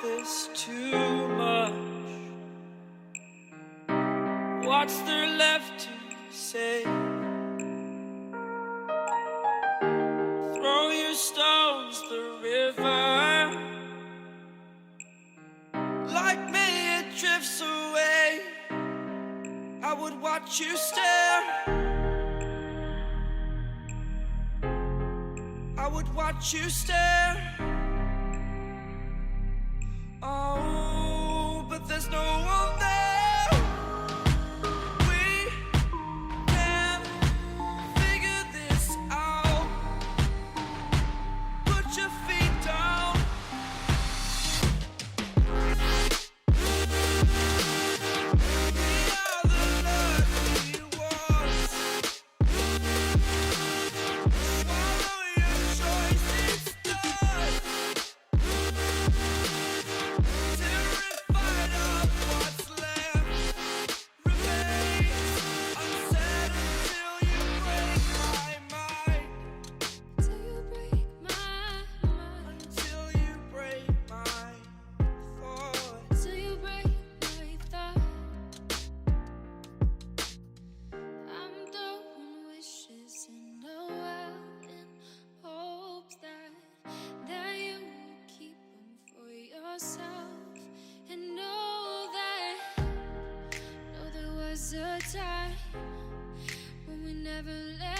this too much? What's there left to say? Throw your stones the river. Like me it drifts away. I would watch you stare. I would watch you stare. Oh, but there's no one there. We can figure this out. Put your feet down. We are the lucky ones. Swallow your choice, it's done. Terrified of what's left remains unsaid until you break my mind. Until you break my thoughts. Till you break my thought. I'm throwing wishes in the well in hopes that you will keep them for yourself. And know there was a time when we never let